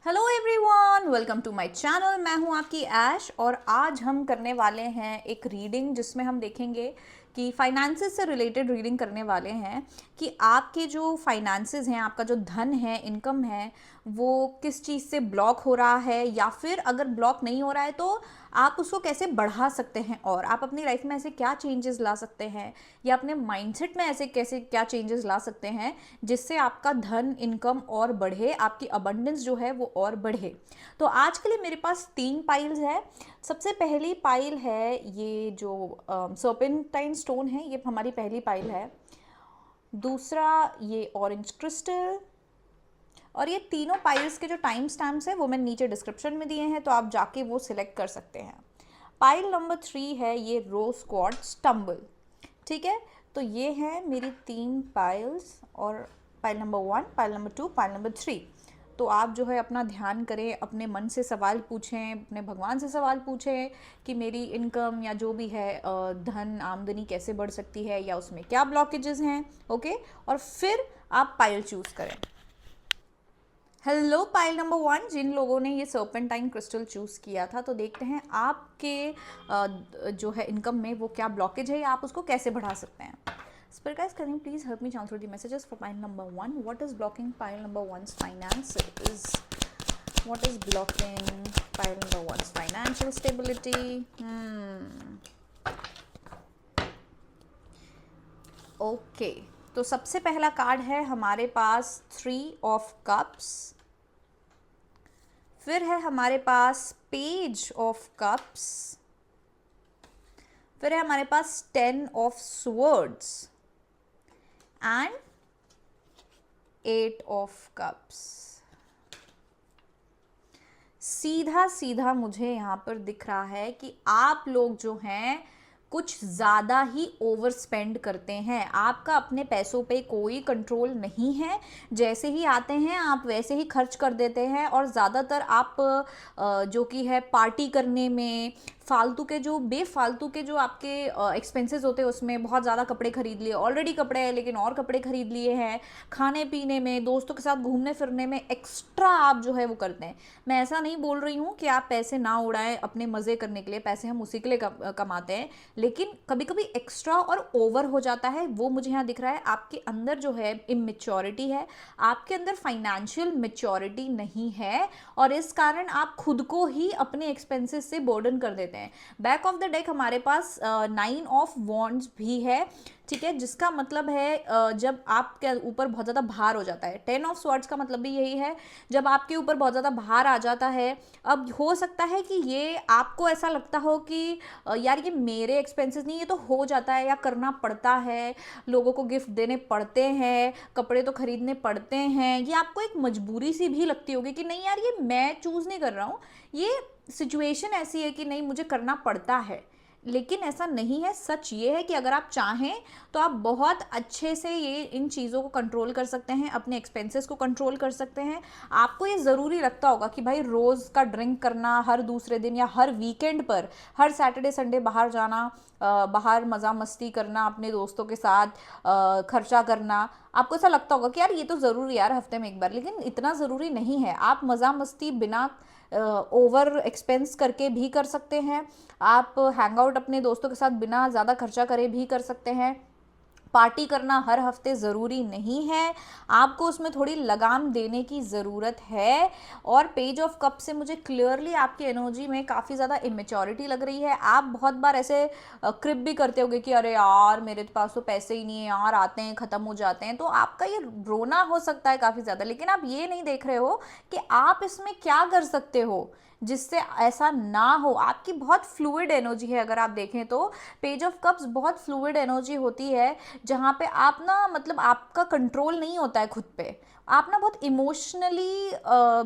Hello everyone, welcome to my channel. मैं हूं आपकी ऐश और आज हम करने वाले हैं एक रीडिंग जिसमें हम देखेंगे कि फाइनेंसेस से रिलेटेड रीडिंग करने वाले हैं कि आपके जो फाइनेंसेस हैं, आपका जो धन है, इनकम है, वो किस चीज़ से ब्लॉक हो रहा है या फिर अगर ब्लॉक नहीं हो रहा है तो आप उसको कैसे बढ़ा सकते हैं और आप अपनी लाइफ में ऐसे क्या चेंजेस ला सकते हैं या अपने माइंडसेट में ऐसे कैसे क्या चेंजेस ला सकते हैं जिससे आपका धन इनकम और बढ़े, आपकी अबंडेंस जो है वो और बढ़े। तो आज के लिए मेरे पास 3 पाइल्स है। सबसे पहली पाइल है ये जो सर्पेंटाइन स्टोन है, ये हमारी पहली पाइल है। दूसरा ये ऑरेंज क्रिस्टल, और ये तीनों पाइल्स के जो टाइम स्टैम्प्स हैं वो मैं नीचे डिस्क्रिप्शन में दिए हैं, तो आप जाके वो सिलेक्ट कर सकते हैं। पाइल नंबर 3 है ये रोज क्वार्ट्ज टम्बल। ठीक है, तो ये है मेरी 3 पाइल्स और pile number 1, pile number 2, pile number 3। तो आप जो है अपना ध्यान करें, अपने मन से सवाल पूछें, अपने भगवान से सवाल पूछें कि मेरी इनकम या जो भी है धन आमदनी कैसे बढ़ सकती है या उसमें क्या ब्लॉकेजेस हैं। ओके, और फिर आप पाइल चूज़ करें। हेलो पाइल नंबर 1, जिन लोगों ने ये सर्पेंटाइन क्रिस्टल चूज़ किया था, तो देखते हैं आपके जो है इनकम में वो क्या ब्लॉकेज है या आप उसको कैसे बढ़ा सकते हैं। Spirit guys, can you please help me channel through the messages for pile number 1? What is blocking pile number 1's finances? What is blocking pile number 1's financial stability? Okay, तो सबसे पहला कार्ड है हमारे पास 3 of cups. फिर है हमारे पास page of cups. फिर है हमारे पास 10 of swords and 8 of cups. सीधा सीधा मुझे यहाँ पर दिख रहा है कि आप लोग जो हैं कुछ ज़्यादा ही ओवर स्पेंड करते हैं। आपका अपने पैसों पे कोई कंट्रोल नहीं है। जैसे ही आते हैं आप वैसे ही खर्च कर देते हैं और ज़्यादातर आप जो कि है पार्टी करने में, फालतू के जो बेफालतू के जो आपके एक्सपेंसेस होते हैं उसमें बहुत ज़्यादा कपड़े खरीद लिए, ऑलरेडी कपड़े हैं लेकिन और कपड़े खरीद लिए हैं, खाने पीने में, दोस्तों के साथ घूमने फिरने में एक्स्ट्रा आप जो है वो करते हैं। मैं ऐसा नहीं बोल रही हूँ कि आप पैसे ना उड़ाएं अपने मज़े करने के लिए, पैसे हम उसी के लिए कमाते हैं, लेकिन कभी कभी एक्स्ट्रा और ओवर हो जाता है। वो मुझे यहाँ दिख रहा है आपके अंदर जो है इमेच्योरिटी है, आपके अंदर फाइनेंशियल मेच्योरिटी नहीं है और इस कारण आप खुद को ही अपने एक्सपेंसेस से बर्डन कर देते हैं। बैक ऑफ द डेक हमारे पास 9 ऑफ वॉन्ड्स भी है। ठीक है, जिसका मतलब है जब आपके ऊपर बहुत ज़्यादा भार हो जाता है। 10 ऑफ स्वॉर्ड्स का मतलब भी यही है, जब आपके ऊपर बहुत ज़्यादा भार आ जाता है। अब हो सकता है कि ये आपको ऐसा लगता हो कि यार ये मेरे एक्सपेंसेस नहीं, ये तो हो जाता है या करना पड़ता है, लोगों को गिफ्ट देने पड़ते हैं, कपड़े तो खरीदने पड़ते हैं, ये आपको एक मजबूरी सी भी लगती होगी कि नहीं यार ये मैं चूज़ नहीं कर रहा हूँ, ये सिचुएशन ऐसी है कि नहीं मुझे करना पड़ता है। लेकिन ऐसा नहीं है। सच ये है कि अगर आप चाहें तो आप बहुत अच्छे से ये इन चीज़ों को कंट्रोल कर सकते हैं, अपने एक्सपेंसेस को कंट्रोल कर सकते हैं। आपको ये ज़रूरी लगता होगा कि भाई रोज़ का ड्रिंक करना हर दूसरे दिन या हर वीकेंड पर, हर सैटरडे संडे बाहर जाना, बाहर मज़ा मस्ती करना, अपने दोस्तों के साथ खर्चा करना, आपको ऐसा लगता होगा कि यार ये तो ज़रूरी यार हफ्ते में एक बार, लेकिन इतना ज़रूरी नहीं है। आप मज़ा मस्ती बिना ओवर एक्सपेंस करके भी कर सकते हैं। आप हैंग आउट अपने दोस्तों के साथ बिना ज़्यादा खर्चा करे भी कर सकते हैं। पार्टी करना हर हफ्ते ज़रूरी नहीं है, आपको उसमें थोड़ी लगाम देने की ज़रूरत है। और पेज ऑफ कप से मुझे क्लियरली आपकी एनर्जी में काफ़ी ज़्यादा इमेच्योरिटी लग रही है। आप बहुत बार ऐसे क्रिप भी करते होगे कि अरे यार मेरे पास तो पैसे ही नहीं है यार, आते हैं ख़त्म हो जाते हैं, तो आपका ये रोना हो सकता है काफ़ी ज़्यादा। लेकिन आप ये नहीं देख रहे हो कि आप इसमें क्या कर सकते हो जिससे ऐसा ना हो। आपकी बहुत फ्लूइड एनर्जी है, अगर आप देखें तो पेज ऑफ कप्स बहुत फ्लूइड एनर्जी होती है, जहाँ पे आप ना मतलब आपका कंट्रोल नहीं होता है खुद पे। आप ना बहुत इमोशनली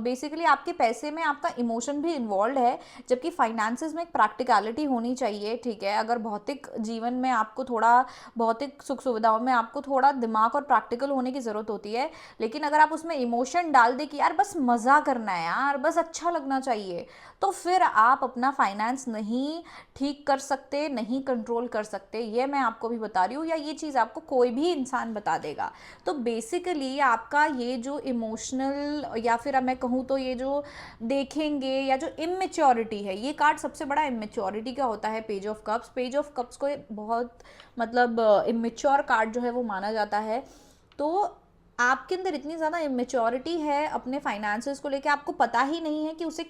बेसिकली आपके पैसे में आपका इमोशन भी इन्वॉल्व है, जबकि फाइनेंसेस में एक प्रैक्टिकलिटी होनी चाहिए। ठीक है, अगर भौतिक जीवन में आपको थोड़ा, भौतिक सुख सुविधाओं में आपको थोड़ा दिमाग और प्रैक्टिकल होने की ज़रूरत होती है, लेकिन अगर आप उसमें इमोशन डाल दे कि यार बस मज़ा करना है यार, बस अच्छा लगना चाहिए, तो फिर आप अपना फाइनेंस नहीं ठीक कर सकते, नहीं कंट्रोल कर सकते। ये मैं आपको भी बता रही हूँ, या ये चीज़ आपको कोई भी इंसान बता देगा। तो बेसिकली आपका ये ये जो इमोशनल या फिर अब मैं कहूँ तो ये जो देखेंगे या जो इमेच्योरिटी है, ये कार्ड सबसे बड़ा इमेच्योरिटी का होता है। Page of cups, page of cups को बहुत मतलब इमेच्योर कार्ड जो है वो माना जाता है। तो आपके अंदर इतनी ज़्यादा इमेच्योरिटी है अपने फाइनेंसेस को लेके, आपको पता ही नहीं है कि उसे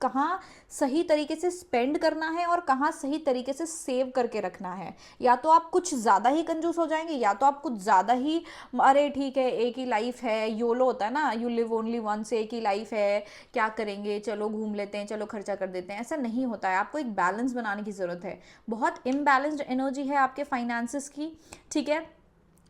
कहाँ सही तरीके से स्पेंड करना है और कहाँ सही तरीके से सेव करके रखना है। या तो आप कुछ ज़्यादा ही कंजूस हो जाएंगे, या तो आप कुछ ज़्यादा ही अरे ठीक है एक ही लाइफ है, योलो होता है ना, यू लिव ओनली वंस, एक ही लाइफ है, क्या करेंगे, चलो घूम लेते हैं, चलो खर्चा कर देते हैं। ऐसा नहीं होता है, आपको एक बैलेंस बनाने की ज़रूरत है। बहुत इम्बैलेंस्ड एनर्जी है आपके फाइनेंसेस की, ठीक है।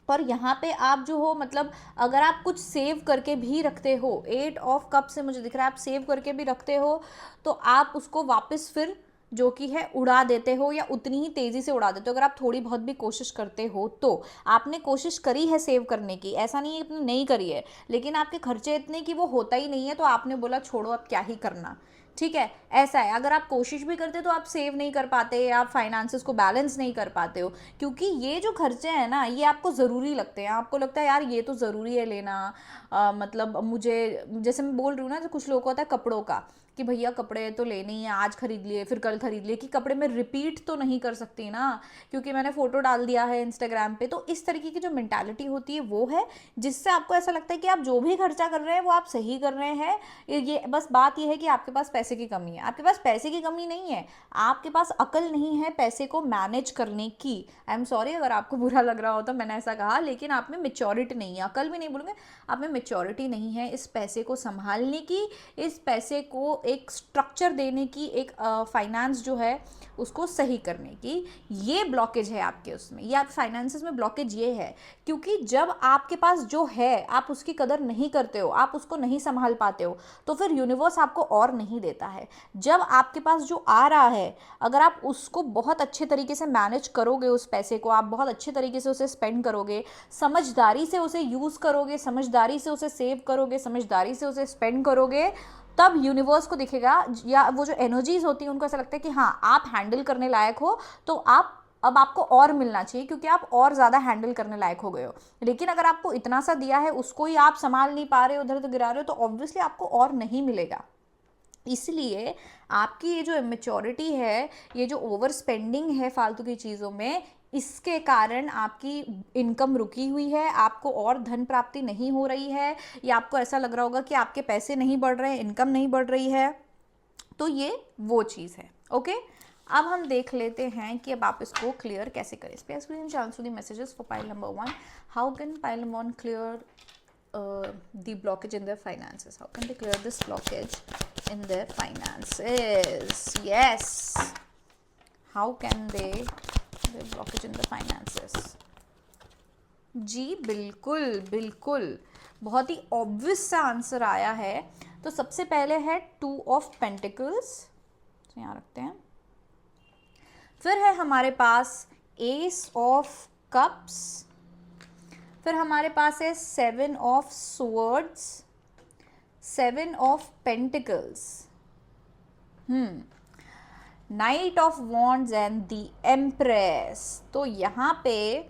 और यहाँ पे आप जो हो मतलब अगर आप कुछ सेव करके भी रखते हो, 8 ऑफ कप से मुझे दिख रहा है आप सेव करके भी रखते हो, तो आप उसको वापस फिर जो कि है उड़ा देते हो, या उतनी ही तेज़ी से उड़ा देते हो। अगर आप थोड़ी बहुत भी कोशिश करते हो तो आपने कोशिश करी है सेव करने की, ऐसा नहीं है आपने नहीं करी है, लेकिन आपके खर्चे इतने कि वो होता ही नहीं है, तो आपने बोला छोड़ो अब क्या ही करना, ठीक है। ऐसा है, अगर आप कोशिश भी करते तो आप सेव नहीं कर पाते, आप फाइनेंसेस को बैलेंस नहीं कर पाते हो, क्योंकि ये जो खर्चे हैं ना ये आपको ज़रूरी लगते हैं। आपको लगता है यार ये तो ज़रूरी है लेना, मतलब मुझे, जैसे मैं बोल रही हूँ ना, जो कुछ लोगों को होता है कपड़ों का कि भैया कपड़े तो लेने ही हैं, आज खरीद लिए फिर कल खरीद लिए, कि कपड़े मैं रिपीट तो नहीं कर सकती ना क्योंकि मैंने फ़ोटो डाल दिया है इंस्टाग्राम पे। तो इस तरीके की जो मेंटालिटी होती है वो है जिससे आपको ऐसा लगता है कि आप जो भी खर्चा कर रहे हैं वो आप सही कर रहे हैं। ये बस बात ये है कि आपके पास पैसे की कमी है। आपके पास पैसे की कमी नहीं है, आपके पास अकल नहीं है पैसे को मैनेज करने की। आई एम सॉरी अगर आपको बुरा लग रहा हो तो मैंने ऐसा कहा, लेकिन आप में मेच्योरिटी नहीं है, अकल भी नहीं बोलूँगे, आप में मेच्योरिटी नहीं है इस पैसे को संभालने की, इस पैसे को एक स्ट्रक्चर देने की, एक फाइनेंस जो है उसको सही करने की। ये ब्लॉकेज है आपके उसमें, या फाइनेंसेस में ब्लॉकेज ये है क्योंकि जब आपके पास जो है आप उसकी कदर नहीं करते हो, आप उसको नहीं संभाल पाते हो, तो फिर यूनिवर्स आपको और नहीं देता है। जब आपके पास जो आ रहा है अगर आप उसको बहुत अच्छे तरीके से मैनेज करोगे, उस पैसे को आप बहुत अच्छे तरीके से उसे स्पेंड करोगे, समझदारी से उसे यूज़ करोगे, समझदारी से उसे सेव करोगे, समझदारी से उसे स्पेंड करोगे, तब यूनिवर्स को दिखेगा, या वो जो एनर्जीज होती हैं उनको ऐसा लगता है कि हाँ आप हैंडल करने लायक हो, तो आप अब आपको और मिलना चाहिए क्योंकि आप और ज़्यादा हैंडल करने लायक हो गए हो। लेकिन अगर आपको इतना सा दिया है उसको ही आप संभाल नहीं पा रहे हो, उधर उधर गिरा रहे हो, तो ऑब्वियसली आपको और नहीं मिलेगा। इसलिए आपकी ये जो इमेच्योरिटी है, ये जो ओवर स्पेंडिंग है फालतू की चीज़ों में, इसके कारण आपकी इनकम रुकी हुई है, आपको और धन प्राप्ति नहीं हो रही है, या आपको ऐसा लग रहा होगा कि आपके पैसे नहीं बढ़ रहे हैं, इनकम नहीं बढ़ रही है। तो ये वो चीज़ है। ओके, अब हम देख लेते हैं कि अब आप इसको क्लियर कैसे करें। Space the messages for pile number 1। How can pile number 1 clear the blockage in their finances? How can they clear this blockage in their finances? Yes, how can they clear blockage in the finances? जी बिल्कुल बिल्कुल, बहुत ही obvious सा answer आया है। तो सबसे पहले है 2 ऑफ पेंटिकल्स, तो यहाँ रखते हैं। फिर है हमारे पास एस ऑफ कप्स, फिर हमारे पास है 7 of swords, 7 of pentacles, night of wands and the empress. तो यहाँ पे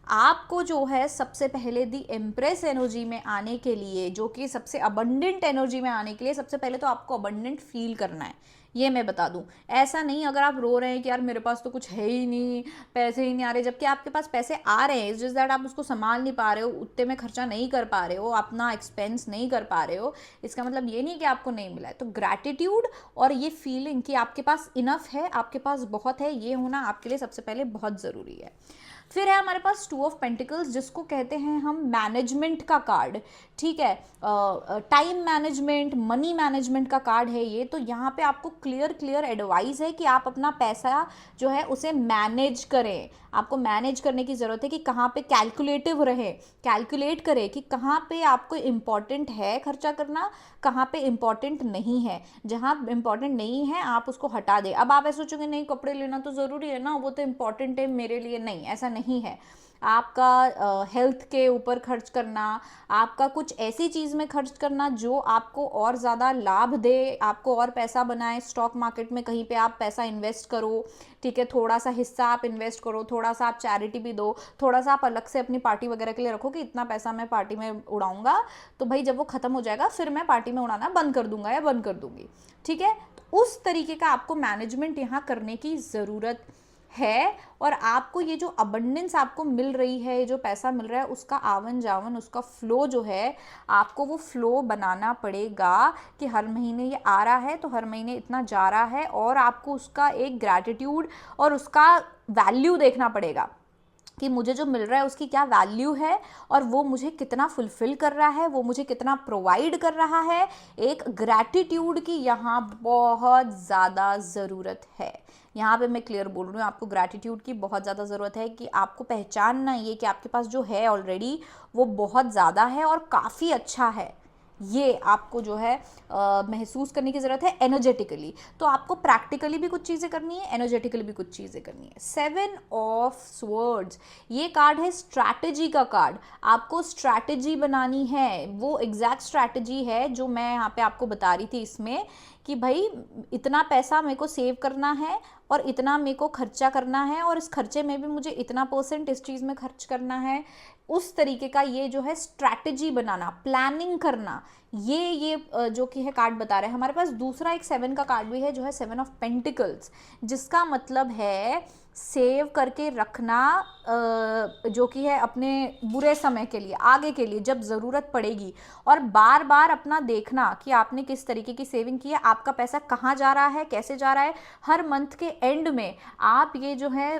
आपको जो है सबसे पहले दी एम्प्रेस एनर्जी में आने के लिए, जो कि सबसे अबंडेंट एनर्जी में आने के लिए, सबसे पहले तो आपको अबंडेंट फील करना है। ये मैं बता दूं, ऐसा नहीं अगर आप रो रहे हैं कि यार मेरे पास तो कुछ है ही नहीं, पैसे ही नहीं आ रहे, जबकि आपके पास पैसे आ रहे हैं, जिस दैट आप उसको संभाल नहीं पा रहे हो, उतने में खर्चा नहीं कर पा रहे हो, अपना एक्सपेंस नहीं कर पा रहे हो, इसका मतलब ये नहीं कि आपको नहीं मिला है। तो ग्रैटिट्यूड और ये फीलिंग कि आपके पास इनफ है, आपके पास बहुत है, ये होना आपके लिए सबसे पहले बहुत ज़रूरी है। फिर है हमारे पास 2 ऑफ पेंटिकल्स, जिसको कहते हैं हम मैनेजमेंट का कार्ड, ठीक है, टाइम मैनेजमेंट, मनी मैनेजमेंट का कार्ड है ये। तो यहाँ पे आपको क्लियर एडवाइस है कि आप अपना पैसा जो है उसे मैनेज करें, आपको मैनेज करने की ज़रूरत है कि कहाँ पे कैलकुलेटिव रहे, कैलकुलेट करें कि कहाँ पे आपको इम्पॉर्टेंट है खर्चा करना, कहाँ पे इम्पॉर्टेंट नहीं है। जहाँ इम्पॉर्टेंट नहीं है आप उसको हटा दें। अब आप ऐसे सोचोगे नहीं कपड़े लेना तो ज़रूरी है ना, वो तो इम्पॉर्टेंट है मेरे लिए, नहीं, ऐसा नहीं है। आपका हेल्थ के ऊपर खर्च करना, आपका कुछ ऐसी चीज़ में खर्च करना जो आपको और ज़्यादा लाभ दे, आपको और पैसा बनाए। स्टॉक मार्केट में कहीं पे आप पैसा इन्वेस्ट करो, ठीक है, थोड़ा सा हिस्सा आप इन्वेस्ट करो, थोड़ा सा आप चैरिटी भी दो, थोड़ा सा आप अलग से अपनी पार्टी वगैरह के लिए रखो कि इतना पैसा मैं पार्टी में उड़ाऊंगा, तो भाई जब वो ख़त्म हो जाएगा फिर मैं पार्टी में उड़ाना बंद कर दूंगा या बंद कर दूंगी, ठीक है। तो उस तरीके का आपको मैनेजमेंट यहाँ करने की ज़रूरत है। और आपको ये जो अबंडेंस आपको मिल रही है, ये जो पैसा मिल रहा है, उसका आवन जावन, उसका फ्लो जो है, आपको वो फ्लो बनाना पड़ेगा कि हर महीने ये आ रहा है तो हर महीने इतना जा रहा है, और आपको उसका एक ग्रैटिट्यूड और उसका वैल्यू देखना पड़ेगा कि मुझे जो मिल रहा है उसकी क्या वैल्यू है और वो मुझे कितना फुलफिल कर रहा है, वो मुझे कितना प्रोवाइड कर रहा है। एक ग्रैटिट्यूड की यहाँ बहुत ज़्यादा ज़रूरत है। यहाँ पे मैं क्लियर बोल रही हूँ, आपको ग्रैटिट्यूड की बहुत ज़्यादा ज़रूरत है कि आपको पहचानना ये कि आपके पास जो है ऑलरेडी वो बहुत ज़्यादा है और काफ़ी अच्छा है। ये आपको जो है महसूस करने की ज़रूरत है एनर्जेटिकली। तो आपको प्रैक्टिकली भी कुछ चीज़ें करनी है, एनर्जेटिकली भी कुछ चीज़ें करनी है। 7 ऑफ स्वर्ड्स, ये कार्ड है स्ट्रैटेजी का कार्ड। आपको स्ट्रैटेजी बनानी है, वो एग्जैक्ट स्ट्रैटेजी है जो मैं यहाँ पे आपको बता रही थी इसमें, कि भाई इतना पैसा मेरे को सेव करना है और इतना मेरे को खर्चा करना है, और इस खर्चे में भी मुझे इतना % इस चीज़ में खर्च करना है। उस तरीके का ये जो है स्ट्रैटेजी बनाना, प्लानिंग करना, ये जो कि है कार्ड बता रहे हैं। हमारे पास दूसरा एक 7 का कार्ड भी है जो है 7 ऑफ पेंटिकल्स, जिसका मतलब है सेव करके रखना, जो कि है अपने बुरे समय के लिए, आगे के लिए जब ज़रूरत पड़ेगी, और बार बार अपना देखना कि आपने किस तरीके की सेविंग की है, आपका पैसा कहाँ जा रहा है, कैसे जा रहा है। हर मंथ के एंड में आप ये जो है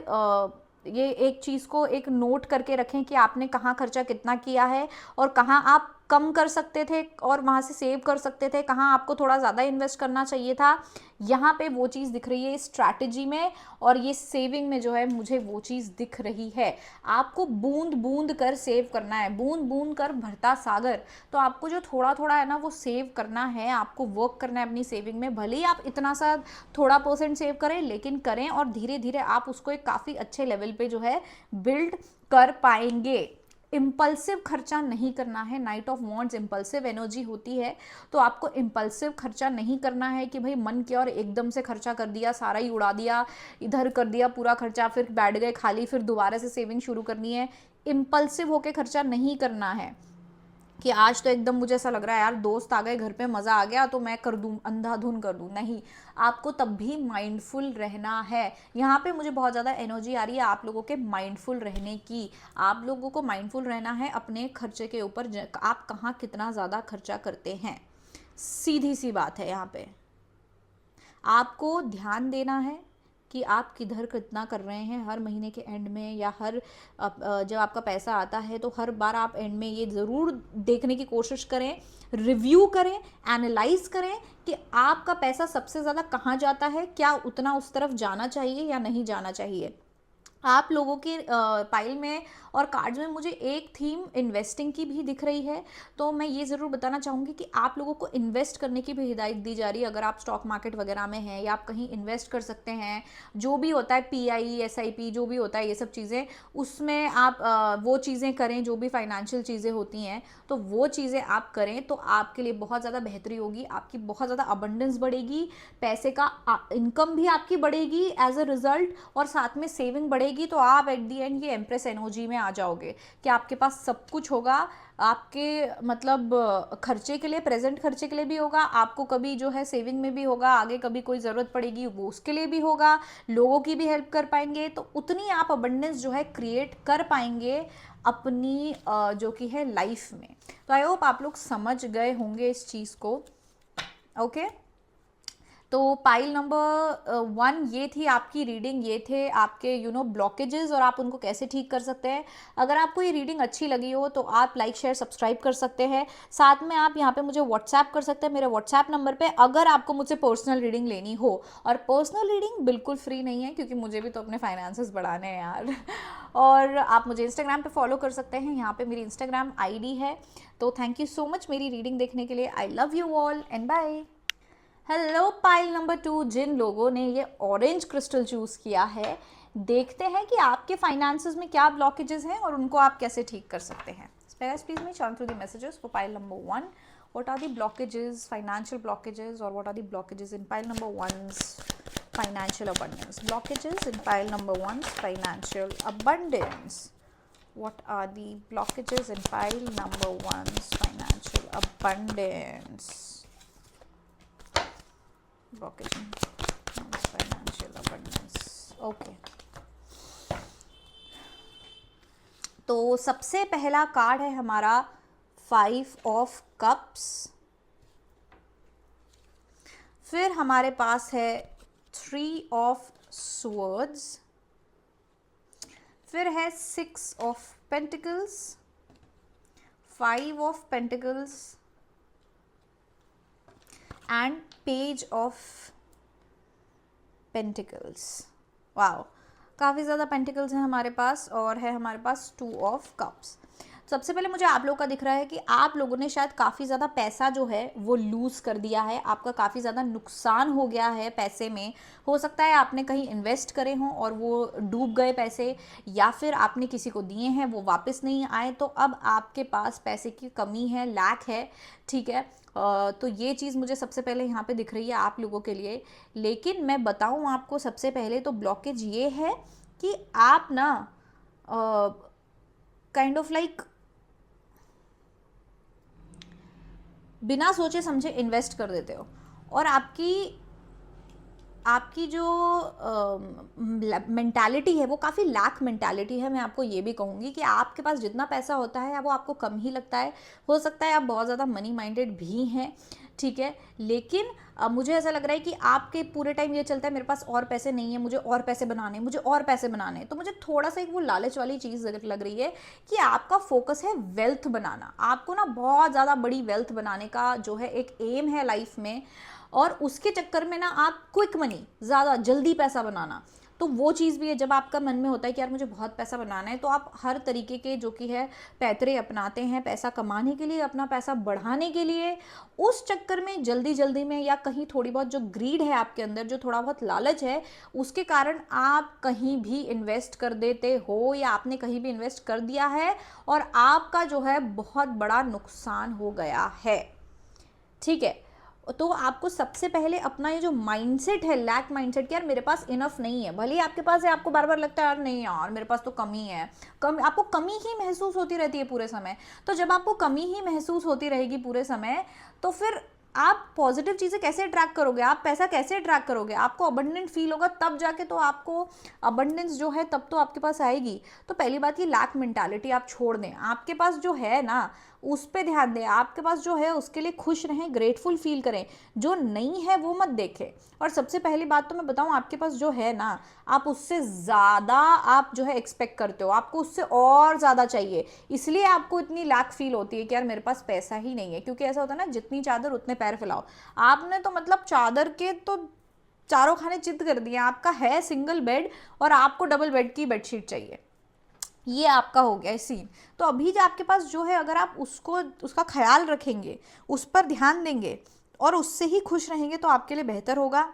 ये एक चीज़ को एक नोट करके रखें कि आपने कहाँ खर्चा कितना किया है, और कहाँ आप कम कर सकते थे और वहाँ से सेव कर सकते थे, कहाँ आपको थोड़ा ज़्यादा इन्वेस्ट करना चाहिए था। यहाँ पे वो चीज़ दिख रही है इस स्ट्रैटेजी में, और ये सेविंग में जो है मुझे वो चीज़ दिख रही है। आपको बूंद बूंद कर सेव करना है, बूंद बूंद कर भरता सागर। तो आपको जो थोड़ा थोड़ा है ना वो सेव करना है, आपको वर्क करना है अपनी सेविंग में। भले ही आप इतना सा थोड़ा % सेव करें, लेकिन करें, और धीरे धीरे आप उसको एक काफ़ी अच्छे लेवल पे जो है बिल्ड कर पाएंगे। इम्पल्सिव खर्चा नहीं करना है। Night of wands impulsive energy होती है, तो आपको इम्पल्सिव खर्चा नहीं करना है कि भाई मन किया और एकदम से खर्चा कर दिया, सारा ही उड़ा दिया, इधर कर दिया पूरा खर्चा, फिर बैठ गए खाली, फिर दोबारा से सेविंग शुरू करनी है। इम्पल्सिव होके खर्चा नहीं करना है कि आज तो एकदम मुझे ऐसा लग रहा है यार दोस्त आ गए घर पे, मज़ा आ गया तो मैं कर दूं, अंधाधुन कर दूं। नहीं, आपको तब भी माइंडफुल रहना है। यहाँ पे मुझे बहुत ज़्यादा एनर्जी आ रही है आप लोगों के माइंडफुल रहने की। आप लोगों को माइंडफुल रहना है अपने खर्चे के ऊपर, आप कहाँ कितना ज़्यादा खर्चा करते हैं। सीधी सी बात है, यहाँ पे आपको ध्यान देना है कि आप किधर कितना कर रहे हैं। हर महीने के एंड में या हर जब आपका पैसा आता है तो हर बार आप एंड में ये ज़रूर देखने की कोशिश करें, रिव्यू करें, एनालाइज करें कि आपका पैसा सबसे ज़्यादा कहाँ जाता है, क्या उतना उस तरफ जाना चाहिए या नहीं जाना चाहिए। आप लोगों के पाइल में और कार्ड्स में मुझे एक थीम इन्वेस्टिंग की भी दिख रही है, तो मैं ये ज़रूर बताना चाहूँगी कि आप लोगों को इन्वेस्ट करने की भी हिदायत दी जा रही है। अगर आप स्टॉक मार्केट वगैरह में हैं या आप कहीं इन्वेस्ट कर सकते हैं, जो भी होता है PI SIP जो भी होता है, ये सब चीज़ें, उसमें आप वो चीज़ें करें जो भी फाइनेंशियल चीज़ें होती हैं, तो वो चीज़ें आप करें तो आपके लिए बहुत ज़्यादा बेहतरी होगी, आपकी बहुत ज़्यादा अबंडेंस बढ़ेगी, पैसे का इनकम भी आपकी बढ़ेगी एज अ रिजल्ट, और साथ में सेविंग बढ़ेगी। तो आप एट दी एंड ये एम्प्रेस एनर्जी में आ जाओगे कि आपके पास सब कुछ होगा, आपके मतलब खर्चे के लिए, प्रेजेंट खर्चे के लिए भी होगा, आपको कभी जो है सेविंग में भी होगा, आगे कभी कोई ज़रूरत पड़ेगी वो उसके लिए भी होगा, लोगों की भी हेल्प कर पाएंगे। तो उतनी आप अबंडेंस जो है क्रिएट कर पाएंगे अपनी जो कि है लाइफ में। तो आई होप आप लोग समझ गए होंगे इस चीज़ को। ओके, तो पाइल नंबर 1 ये थी आपकी रीडिंग, ये थे आपके ब्लॉकेजेस और आप उनको कैसे ठीक कर सकते हैं। अगर आपको ये रीडिंग अच्छी लगी हो तो आप लाइक शेयर सब्सक्राइब कर सकते हैं। साथ में आप यहाँ पे मुझे व्हाट्सएप कर सकते हैं मेरे व्हाट्सएप नंबर पे, अगर आपको मुझसे पर्सनल रीडिंग लेनी हो। और पर्सनल रीडिंग बिल्कुल फ्री नहीं है, क्योंकि मुझे भी तो अपने फाइनेंसेस बढ़ाने हैं यार। और आप मुझे इंस्टाग्राम पे फॉलो कर सकते हैं, यहाँ पे मेरी इंस्टाग्राम ID है। तो थैंक यू सो मच मेरी रीडिंग देखने के लिए। I love you all and bye. Hello pile number 2, जिन लोगों ने ये ऑरेंज क्रिस्टल चूज़ किया है, देखते हैं कि आपके फाइनेंसेस में क्या ब्लॉकेजेस हैं और उनको आप कैसे ठीक कर सकते हैं. Please me chant through the messages for pile number 1. What are the blockages, financial blockages, or what are the blockages in pile number 1's financial abundance? Blockages in pile number 1's financial abundance. What are the blockages in pile number 1's financial abundance? Blockage in financial abundance. Okay. तो सबसे पहला card है हमारा 5 of cups. फिर हमारे पास है 3 of swords. फिर है 6 of pentacles, 5 of pentacles and page of pentacles. Wow, काफ़ी ज़्यादा पेंटिकल्स हैं हमारे पास और है हमारे पास 2 ऑफ कप्स. सबसे पहले मुझे आप लोगों का दिख रहा है कि आप लोगों ने शायद काफ़ी ज़्यादा पैसा जो है वो लूज़ कर दिया है. आपका काफ़ी ज़्यादा नुकसान हो गया है पैसे में. हो सकता है आपने कहीं इन्वेस्ट करे हों और वो डूब गए पैसे, या फिर आपने किसी को दिए हैं वो वापस नहीं आए, तो अब आपके पास पैसे की कमी है, लैक है. ठीक है, तो ये चीज़ मुझे सबसे पहले यहाँ पे दिख रही है आप लोगों के लिए. लेकिन मैं बताऊँ आपको, सबसे पहले तो ब्लॉकेज ये है कि आप ना काइंड ऑफ लाइक बिना सोचे समझे इन्वेस्ट कर देते हो, और आपकी जो मेंटालिटी है वो काफ़ी लैक मेंटालिटी है. मैं आपको ये भी कहूँगी कि आपके पास जितना पैसा होता है वो आपको कम ही लगता है. हो सकता है आप बहुत ज़्यादा मनी माइंडेड भी हैं, ठीक है, लेकिन मुझे ऐसा लग रहा है कि आपके पूरे टाइम ये चलता है मेरे पास और पैसे नहीं है, मुझे और पैसे बनाने, मुझे और पैसे बनाने. तो मुझे थोड़ा सा एक वो लालच वाली चीज़ लग रही है कि आपका फोकस है वेल्थ बनाना. आपको ना बहुत ज़्यादा बड़ी वेल्थ बनाने का जो है एक एम है लाइफ में, और उसके चक्कर में ना आप क्विक मनी, ज़्यादा जल्दी पैसा बनाना, तो वो चीज़ भी है. जब आपका मन में होता है कि यार मुझे बहुत पैसा बनाना है, तो आप हर तरीके के जो कि है पैतरे अपनाते हैं पैसा कमाने के लिए, अपना पैसा बढ़ाने के लिए. उस चक्कर में जल्दी जल्दी में, या कहीं थोड़ी बहुत जो ग्रीड है आपके अंदर, जो थोड़ा बहुत लालच है, उसके कारण आप कहीं भी इन्वेस्ट कर देते हो, या आपने कहीं भी इन्वेस्ट कर दिया है और आपका जो है बहुत बड़ा नुकसान हो गया है. ठीक है, तो आपको सबसे पहले अपना ये जो माइंडसेट है, लैक माइंडसेट, कि यार मेरे पास इनफ नहीं है, भले ही आपके पास है, आपको बार बार लगता है यार नहीं यार मेरे पास तो कमी है, आपको कमी ही महसूस होती रहती है पूरे समय. तो जब आपको कमी ही महसूस होती रहेगी पूरे समय, तो फिर आप पॉजिटिव चीज़ें कैसे अट्रैक्ट करोगे, आप पैसा कैसे अट्रैक्ट करोगे. आपको अबंडेंट फील होगा तब जाके तो आपको अबंडेंस जो है तब तो आपके पास आएगी. तो पहली बात ये लैक मेंटालिटी आप छोड़ दें. आपके पास जो है ना उस पर ध्यान दें. आपके पास जो है उसके लिए खुश रहें, ग्रेटफुल फील करें. जो नहीं है वो मत देखें. और सबसे पहली बात तो मैं बताऊं, आपके पास जो है ना, आप उससे ज़्यादा आप जो है एक्सपेक्ट करते हो, आपको उससे और ज़्यादा चाहिए, इसलिए आपको इतनी लैक फील होती है कि यार मेरे पास पैसा ही नहीं है. क्योंकि ऐसा होता है ना, जितनी चादर उतने पैर फैलाओ. आपने तो मतलब चादर के तो चारों खाने चित कर दिए. आपका है सिंगल बेड और आपको डबल बेड की बेडशीट चाहिए. ये आपका हो गया सीन. तो अभी जो आपके पास जो है, अगर आप उसका ख्याल रखेंगे, उस पर ध्यान देंगे और उससे ही खुश रहेंगे, तो आपके लिए बेहतर होगा.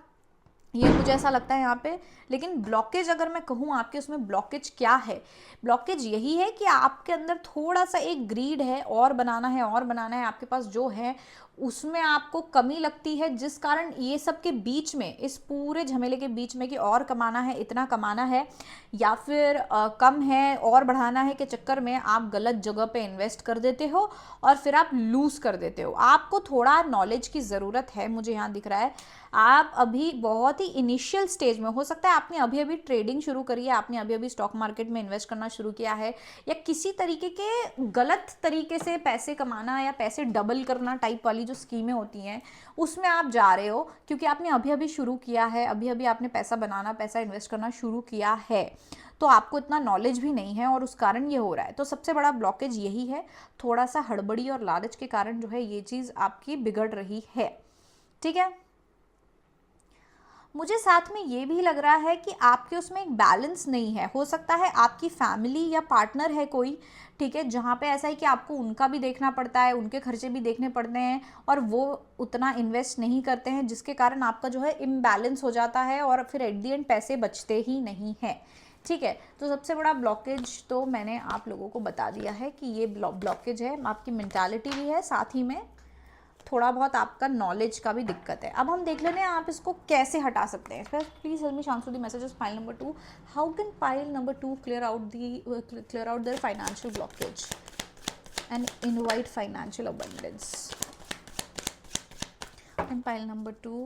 ये मुझे ऐसा लगता है यहाँ पे. लेकिन ब्लॉकेज अगर मैं कहूँ आपके, उसमें ब्लॉकेज क्या है, ब्लॉकेज यही है कि आपके अंदर थोड़ा सा एक ग्रीड है, और बनाना है और बनाना है. आपके पास जो है उसमें आपको कमी लगती है, जिस कारण ये सब के बीच में, इस पूरे झमेले के बीच में कि और कमाना है, इतना कमाना है, या फिर कम है और बढ़ाना है के चक्कर में आप गलत जगह पे इन्वेस्ट कर देते हो और फिर आप लूज़ कर देते हो. आपको थोड़ा नॉलेज की ज़रूरत है, मुझे यहाँ दिख रहा है. आप अभी बहुत ही इनिशियल स्टेज में, हो सकता है आपने अभी अभी ट्रेडिंग शुरू करी है, आपने अभी अभी स्टॉक मार्केट में इन्वेस्ट करना शुरू किया है, या किसी तरीके के गलत तरीके से पैसे कमाना या पैसे डबल करना टाइप वाली जो स्कीमें होती हैं उसमें आप जा रहे हो, क्योंकि आपने अभी अभी शुरू किया है, अभी अभी आपने पैसा बनाना, पैसा इन्वेस्ट करना शुरू किया है, तो आपको इतना नॉलेज भी नहीं है और उस कारण ये हो रहा है. तो सबसे बड़ा ब्लॉकेज यही है, थोड़ा सा हड़बड़ी और लालच के कारण जो है ये चीज़ आपकी बिगड़ रही है. ठीक है, मुझे साथ में ये भी लग रहा है कि आपके उसमें एक बैलेंस नहीं है. हो सकता है आपकी फैमिली या पार्टनर है कोई, ठीक है, जहाँ पे ऐसा है कि आपको उनका भी देखना पड़ता है, उनके खर्चे भी देखने पड़ते हैं, और वो उतना इन्वेस्ट नहीं करते हैं, जिसके कारण आपका जो है इम्बैलेंस हो जाता है और फिर एट दी एंड पैसे बचते ही नहीं हैं. ठीक है, तो सबसे बड़ा ब्लॉकेज तो मैंने आप लोगों को बता दिया है कि ये ब्लॉकेज है, आपकी मेंटालिटी भी है, साथ ही में थोड़ा बहुत आपका नॉलेज का भी दिक्कत है। अब हम देख लेते हैं आप इसको कैसे हटा सकते हैं। Please help me answer the messages pile number 2। How can pile number 2 clear out there financial blockage and invite financial abundance? And pile number 2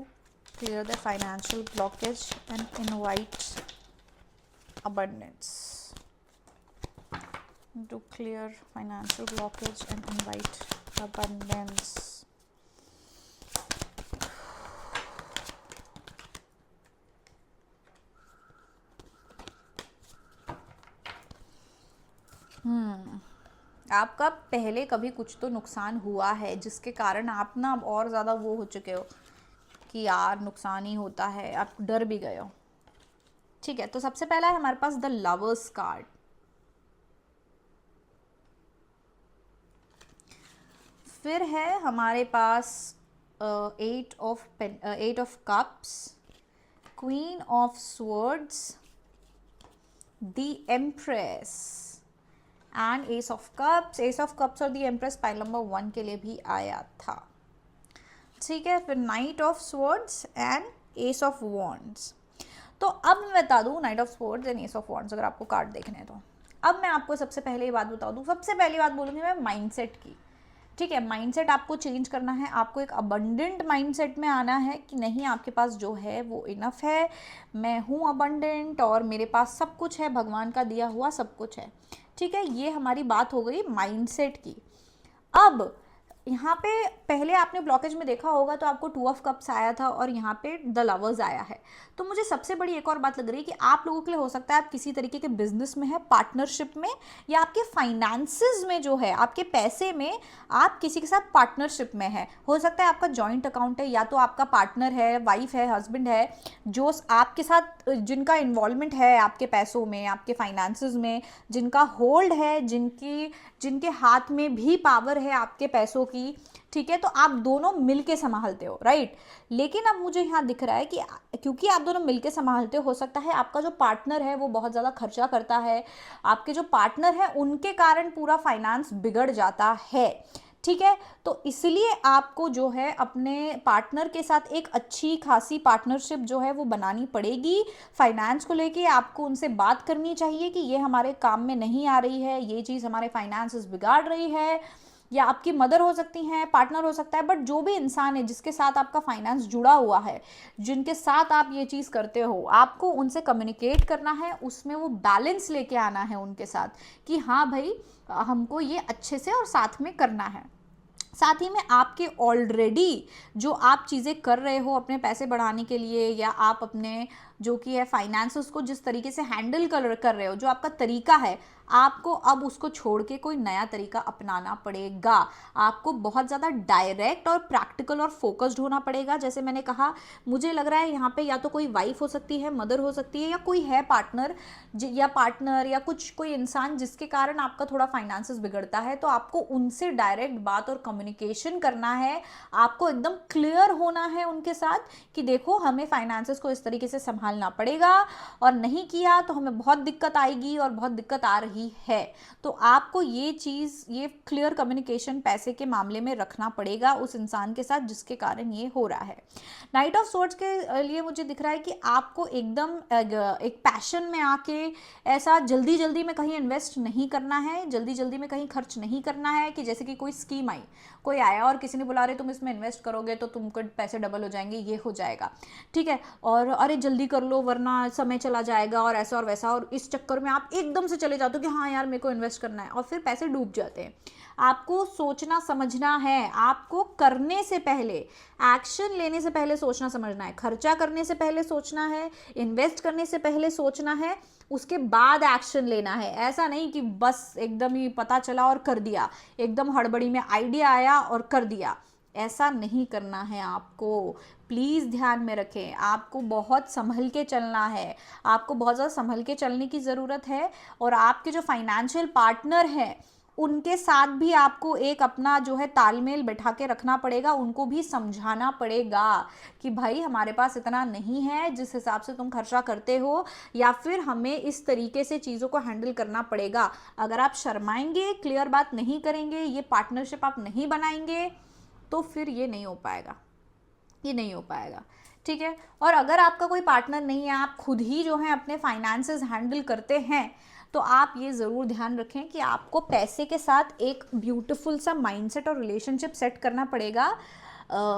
clear the financial blockage and invite abundance. To clear financial blockage and invite abundance. आपका पहले कभी कुछ तो नुकसान हुआ है जिसके कारण आप ना अब और ज़्यादा वो हो चुके हो कि यार नुकसान ही होता है, आप डर भी गए हो। ठीक है, तो सबसे पहला है हमारे पास द लवर्स कार्ड। फिर है हमारे पास eight of cups, queen of swords, the empress and ace of cups. Ace of cups और द एम्प्रेस पाइल नंबर 1 के लिए भी आया था। ठीक है, फिर knight of swords and ace of wands. तो अब मैं बता दूं knight of swords and ace of wands, अगर आपको कार्ड देखने हैं तो अब मैं आपको सबसे पहले ये बात बता दूं। सबसे पहली बात बोलूँगी मैं माइंडसेट की। ठीक है, माइंडसेट आपको चेंज करना है, आपको एक अबंडेंट माइंडसेट में आना है कि नहीं आपके पास जो है वो इनफ है, मैं हूँ अबंडेंट और मेरे पास सब कुछ है, भगवान का दिया हुआ सब कुछ है। ठीक है, ये हमारी बात हो गई माइंडसेट की। अब यहाँ पे पहले आपने ब्लॉकेज में देखा होगा तो आपको 2 ऑफ कप्स आया था और यहाँ पे द लवर्स आया है। तो मुझे सबसे बड़ी एक और बात लग रही है कि आप लोगों के लिए हो सकता है आप किसी तरीके के बिजनेस में है, पार्टनरशिप में, या आपके फाइनेंसेस में जो है, आपके पैसे में आप किसी के साथ पार्टनरशिप में है। हो सकता है आपका जॉइंट अकाउंट है, या तो आपका पार्टनर है, वाइफ है, हस्बैंड है, जो आपके साथ जिनका इन्वॉल्वमेंट है आपके पैसों में, आपके फाइनेंसेस में, जिनका होल्ड है, जिनके हाथ में भी पावर है आपके पैसों की। ठीक है, तो आप दोनों मिलके संभालते हो, राइट। लेकिन अब मुझे यहाँ दिख रहा है कि क्योंकि आप दोनों मिलके संभालते हो सकता है आपका जो पार्टनर है वो बहुत ज़्यादा खर्चा करता है, आपके जो पार्टनर है उनके कारण पूरा फाइनेंस बिगड़ जाता है। ठीक है, तो इसलिए आपको जो है अपने पार्टनर के साथ एक अच्छी खासी पार्टनरशिप जो है वो बनानी पड़ेगी। फाइनेंस को लेके आपको उनसे बात करनी चाहिए कि ये हमारे काम में नहीं आ रही है, ये चीज़ हमारे फाइनेंसेस बिगाड़ रही है, या आपकी मदर हो सकती हैं, पार्टनर हो सकता है, बट जो भी इंसान है जिसके साथ आपका फाइनेंस जुड़ा हुआ है, जिनके साथ आप ये चीज़ करते हो, आपको उनसे कम्युनिकेट करना है, उसमें वो बैलेंस लेके आना है उनके साथ कि हाँ भाई हमको ये अच्छे से और साथ में करना है। साथ ही में आपके ऑलरेडी जो आप चीज़ें कर रहे हो अपने पैसे बढ़ाने के लिए, या आप अपने जो कि है फाइनेंस को जिस तरीके से हैंडल कर रहे हो, जो आपका तरीका है, आपको अब उसको छोड़ के कोई नया तरीका अपनाना पड़ेगा। आपको बहुत ज़्यादा डायरेक्ट और प्रैक्टिकल और फोकस्ड होना पड़ेगा। जैसे मैंने कहा, मुझे लग रहा है यहाँ पे या तो कोई वाइफ हो सकती है, मदर हो सकती है, या कोई है पार्टनर या कोई इंसान जिसके कारण आपका थोड़ा फाइनेंसेस बिगड़ता है। तो आपको उनसे डायरेक्ट बात और कम्युनिकेशन करना है, आपको एकदम क्लियर होना है उनके साथ कि देखो हमें फाइनेंसेस को इस तरीके से संभालना पड़ेगा, और नहीं किया तो हमें बहुत दिक्कत आएगी और बहुत दिक्कत आ रही है। तो आपको ये क्लियर कम्युनिकेशन पैसे के मामले में रखना पड़ेगा उस इंसान के साथ जिसके कारण ये हो रहा है। नाइट ऑफ सोर्ड्स के लिए मुझे दिख रहा है कि आपको एकदम एक पैशन में आके ऐसा जल्दी जल्दी में कहीं इन्वेस्ट नहीं करना है, जल्दी जल्दी में कहीं खर्च नहीं करना है कि जैसे कि कोई स्कीम आई, कोई आया और किसी ने बोला रहे तुम इसमें इन्वेस्ट करोगे तो तुमको पैसे डबल हो जाएंगे, ये हो जाएगा। ठीक है, और अरे जल्दी कर लो वरना समय चला जाएगा और ऐसा और वैसा, और इस चक्कर में आप एकदम से चले जाते हो कि हाँ यार मेरे को इन्वेस्ट करना है, और फिर पैसे डूब जाते हैं। आपको सोचना समझना है, आपको करने से पहले, एक्शन लेने से पहले सोचना समझना है, खर्चा करने से पहले सोचना है, इन्वेस्ट करने से पहले सोचना है, उसके बाद एक्शन लेना है। ऐसा नहीं कि बस एकदम ही पता चला और कर दिया, एकदम हड़बड़ी में आइडिया आया और कर दिया, ऐसा नहीं करना है आपको। प्लीज़ ध्यान में रखें, आपको बहुत संभल के चलना है, आपको बहुत ज़्यादा संभल के चलने की ज़रूरत है। और आपके जो फाइनेंशियल पार्टनर हैं उनके साथ भी आपको एक अपना जो है तालमेल बैठा के रखना पड़ेगा, उनको भी समझाना पड़ेगा कि भाई हमारे पास इतना नहीं है जिस हिसाब से तुम खर्चा करते हो, या फिर हमें इस तरीके से चीज़ों को हैंडल करना पड़ेगा। अगर आप शर्माएंगे, क्लियर बात नहीं करेंगे, ये पार्टनरशिप आप नहीं बनाएंगे, तो फिर ये नहीं हो पाएगा, ये नहीं हो पाएगा, ठीक है। और अगर आपका कोई पार्टनर नहीं है, आप खुद ही जो है अपने फाइनेंसेस हैंडल करते हैं, तो आप ये ज़रूर ध्यान रखें कि आपको पैसे के साथ एक ब्यूटीफुल सा माइंडसेट और रिलेशनशिप सेट करना पड़ेगा।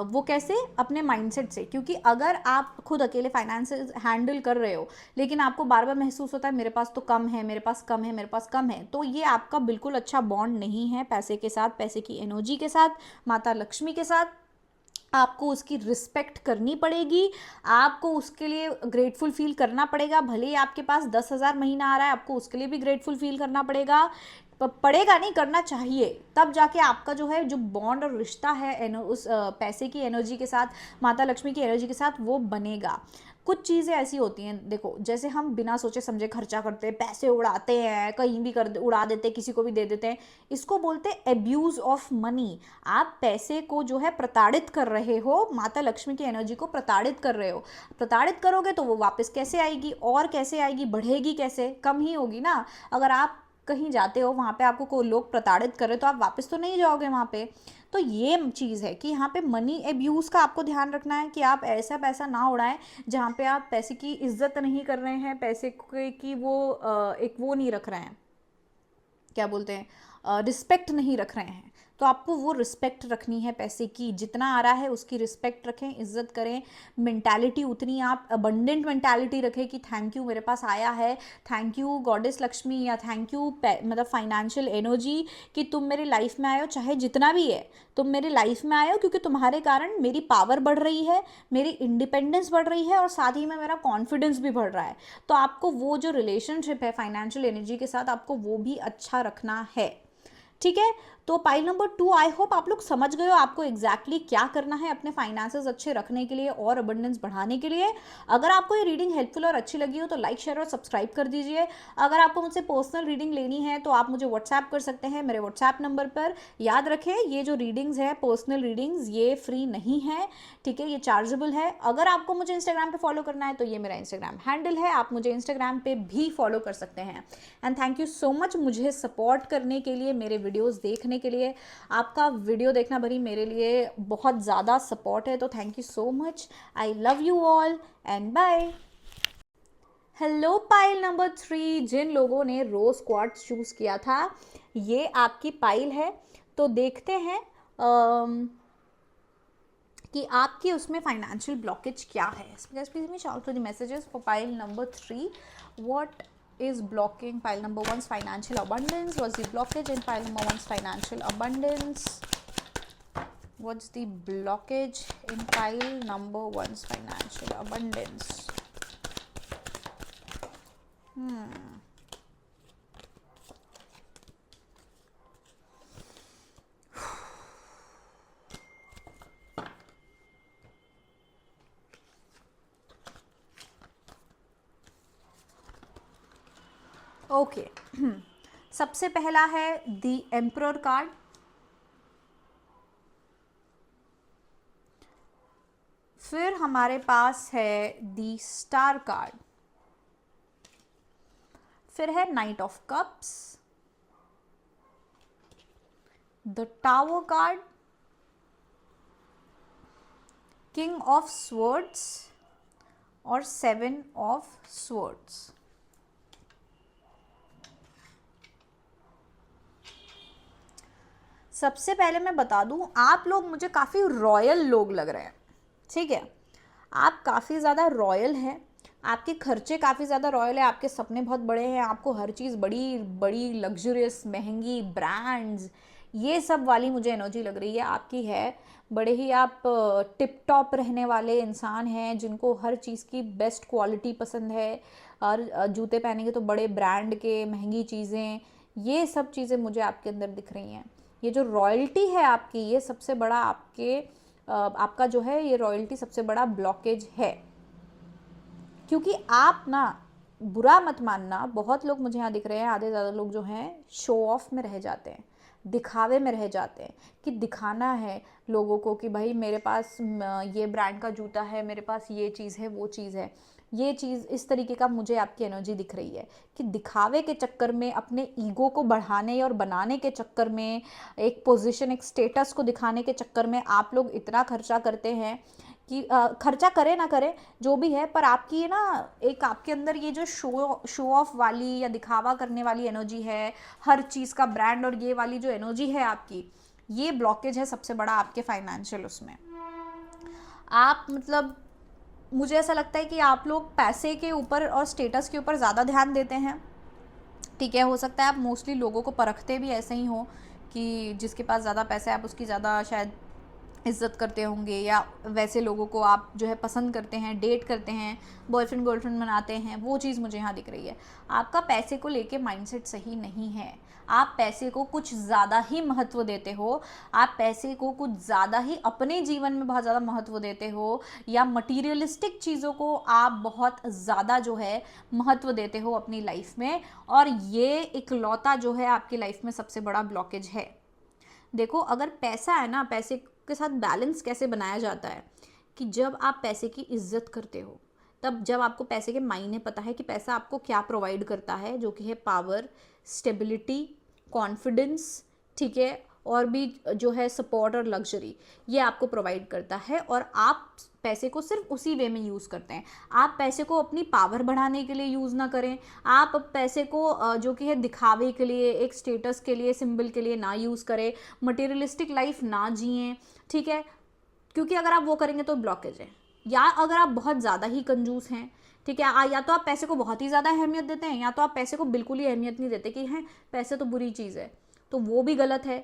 वो कैसे? अपने माइंडसेट से। क्योंकि अगर आप खुद अकेले फाइनेंसेस हैंडल कर रहे हो लेकिन आपको बार बार महसूस होता है मेरे पास तो कम है, मेरे पास कम है, मेरे पास कम है, तो ये आपका बिल्कुल अच्छा बॉन्ड नहीं है पैसे के साथ, पैसे की एनर्जी के साथ, माता लक्ष्मी के साथ। आपको उसकी रिस्पेक्ट करनी पड़ेगी, आपको उसके लिए ग्रेटफुल फील करना पड़ेगा। भले ही आपके पास 10,000 महीना आ रहा है, आपको उसके लिए भी ग्रेटफुल फील करना पड़ेगा। पड़ेगा नहीं, करना चाहिए, तब जाके आपका जो है जो बॉन्ड और रिश्ता है उस पैसे की एनर्जी के साथ, माता लक्ष्मी की एनर्जी के साथ, वो बनेगा। कुछ चीज़ें ऐसी होती हैं, देखो जैसे हम बिना सोचे समझे खर्चा करते हैं, पैसे उड़ाते हैं, कहीं भी उड़ा देते हैं, किसी को भी दे देते हैं, इसको बोलते हैं एब्यूज़ ऑफ मनी। आप पैसे को जो है प्रताड़ित कर रहे हो, माता लक्ष्मी की एनर्जी को प्रताड़ित कर रहे हो। प्रताड़ित करोगे तो वो वापस कैसे आएगी, और कैसे आएगी, बढ़ेगी कैसे? कम ही होगी ना। अगर आप कहीं जाते हो, वहाँ पे आपको कोई लोग प्रताड़ित करे तो आप वापस तो नहीं जाओगे वहाँ पे। तो ये चीज़ है कि यहाँ पे मनी एब्यूज़ का आपको ध्यान रखना है कि आप ऐसा पैसा ना उड़ाएं जहाँ पे आप पैसे की इज्जत नहीं कर रहे हैं, पैसे की वो एक वो नहीं रख रहे हैं, क्या बोलते हैं, रिस्पेक्ट नहीं रख रहे हैं। तो आपको वो रिस्पेक्ट रखनी है पैसे की, जितना आ रहा है उसकी रिस्पेक्ट रखें, इज्जत करें। मेंटालिटी उतनी आप अबंडेंट मेंटालिटी रखें कि थैंक यू मेरे पास आया है, थैंक यू गॉडेस लक्ष्मी, या थैंक यू मतलब फाइनेंशियल एनर्जी कि तुम मेरी लाइफ में आए हो, चाहे जितना भी है तुम मेरी लाइफ में आए हो, क्योंकि तुम्हारे कारण मेरी पावर बढ़ रही है, मेरी इंडिपेंडेंस बढ़ रही है, और साथ ही में मेरा कॉन्फिडेंस भी बढ़ रहा है। तो आपको वो जो रिलेशनशिप है फाइनेंशियल एनर्जी के साथ, आपको वो भी अच्छा रखना है, ठीक है। तो पाइल नंबर 2, आई होप आप लोग समझ गए हो आपको एग्जैक्टली क्या करना है अपने फाइनेंसेस अच्छे रखने के लिए और अबंडेंस बढ़ाने के लिए। अगर आपको ये रीडिंग हेल्पफुल और अच्छी लगी हो तो लाइक, शेयर और सब्सक्राइब कर दीजिए। अगर आपको मुझसे पर्सनल रीडिंग लेनी है तो आप मुझे व्हाट्सएप कर सकते हैं मेरे व्हाट्सएप नंबर पर। याद रखें, ये जो रीडिंग्स है पर्सनल रीडिंग्स, ये फ्री नहीं है, ठीक है, ये चार्जेबल है। अगर आपको मुझे इंस्टाग्राम पे फॉलो करना है तो ये मेरा इंस्टाग्राम हैंडल है, आप मुझे इंस्टाग्राम पे भी फॉलो कर सकते हैं। And thank you so much मुझे सपोर्ट करने के लिए, मेरे वीडियोज़ देखने के लिए। आपका वीडियो देखना भरी मेरे लिए बहुत ज़्यादा सपोर्ट है, तो thank you so much. I love you all and bye. Hello pile number 3, जिन लोगों ने रोज क्वार्ट्ज चूज़ किया था, ये आपकी पाइल है। तो देखते हैं कि आपकी उसमें फाइनेंशियल ब्लॉकेज क्या है। Please me short to the messages for pile number 3। What is blocking pile number 1's financial abundance? What's the blockage in pile number 1's financial abundance? What's the blockage in pile number 1's financial abundance? Okay सबसे पहला है the emperor card, फिर हमारे पास है the star card, फिर है night of cups, the tower card, king of swords और 7 of swords. सबसे पहले मैं बता दूं, आप लोग मुझे काफ़ी रॉयल लोग लग रहे हैं, ठीक है। आप काफ़ी ज़्यादा रॉयल हैं, आपके खर्चे काफ़ी ज़्यादा रॉयल है, आपके सपने बहुत बड़े हैं, आपको हर चीज़ बड़ी बड़ी लग्जरियस, महंगी, ब्रांड्स, ये सब वाली मुझे एनर्जी लग रही है आपकी है। बड़े ही आप टिप टॉप रहने वाले इंसान हैं, जिनको हर चीज़ की बेस्ट क्वालिटी पसंद है, और जूते पहनेंगे तो बड़े ब्रांड के, महंगी चीज़ें, ये सब चीज़ें मुझे आपके अंदर दिख रही हैं। ये जो रॉयल्टी है आपकी, ये सबसे बड़ा आपका जो है ये रॉयल्टी सबसे बड़ा ब्लॉकेज है। क्योंकि आप ना, बुरा मत मानना, बहुत लोग मुझे यहाँ दिख रहे हैं, आधे ज़्यादा लोग जो हैं शो ऑफ में रह जाते हैं। दिखावे में रह जाते हैं कि दिखाना है लोगों को कि भाई मेरे पास ये ब्रांड का जूता है, मेरे पास ये चीज़ है, वो चीज़ है, ये चीज़ इस तरीके का मुझे आपकी एनर्जी दिख रही है कि दिखावे के चक्कर में, अपने ईगो को बढ़ाने और बनाने के चक्कर में, एक पोजीशन, एक स्टेटस को दिखाने के चक्कर में आप लोग इतना खर्चा करते हैं कि खर्चा करें ना करें जो भी है, पर आपकी ना एक आपके अंदर ये जो शो ऑफ वाली या दिखावा करने वाली एनर्जी है, हर चीज़ का ब्रांड और ये वाली जो एनर्जी है आपकी, ये ब्लॉकेज है सबसे बड़ा आपके फाइनेंशियल उसमें। आप मतलब मुझे ऐसा लगता है कि आप लोग पैसे के ऊपर और स्टेटस के ऊपर ज़्यादा ध्यान देते हैं, ठीक है। हो सकता है आप मोस्टली लोगों को परखते भी ऐसे ही हो कि जिसके पास ज़्यादा पैसा है आप उसकी ज़्यादा शायद इज़्ज़त करते होंगे, या वैसे लोगों को आप जो है पसंद करते हैं, डेट करते हैं, बॉयफ्रेंड गर्लफ्रेंड बनाते हैं, वो चीज़ मुझे यहाँ दिख रही है। आपका पैसे को लेके माइंडसेट सही नहीं है। आप पैसे को कुछ ज़्यादा ही महत्व देते हो, आप पैसे को कुछ ज़्यादा ही अपने जीवन में बहुत ज़्यादा महत्व देते हो, या मटीरियलिस्टिक चीज़ों को आप बहुत ज़्यादा जो है महत्व देते हो अपनी लाइफ में, और ये इकलौता जो है आपकी लाइफ में सबसे बड़ा ब्लॉकेज है। देखो, अगर पैसा है ना, पैसे के साथ बैलेंस कैसे बनाया जाता है कि जब आप पैसे की इज्जत करते हो, तब जब आपको पैसे के मायने पता है कि पैसा आपको क्या प्रोवाइड करता है, जो कि है पावर, स्टेबिलिटी, कॉन्फिडेंस, ठीक है, और भी जो है सपोर्ट और लग्जरी, ये आपको प्रोवाइड करता है, और आप पैसे को सिर्फ उसी वे में यूज़ करते हैं। आप पैसे को अपनी पावर बढ़ाने के लिए यूज़ ना करें, आप पैसे को जो कि है दिखावे के लिए, एक स्टेटस के लिए, सिंबल के लिए ना यूज़ करें, मटेरियलिस्टिक लाइफ ना जिएं, ठीक है, क्योंकि अगर आप वो करेंगे तो ब्लॉकेज है। या अगर आप बहुत ज़्यादा ही कंजूस हैं, ठीक है, या तो आप पैसे को बहुत ही ज़्यादा अहमियत देते हैं, या तो आप पैसे को बिल्कुल ही अहमियत नहीं देते कि हैं पैसे तो बुरी चीज़ है, तो वो भी गलत है।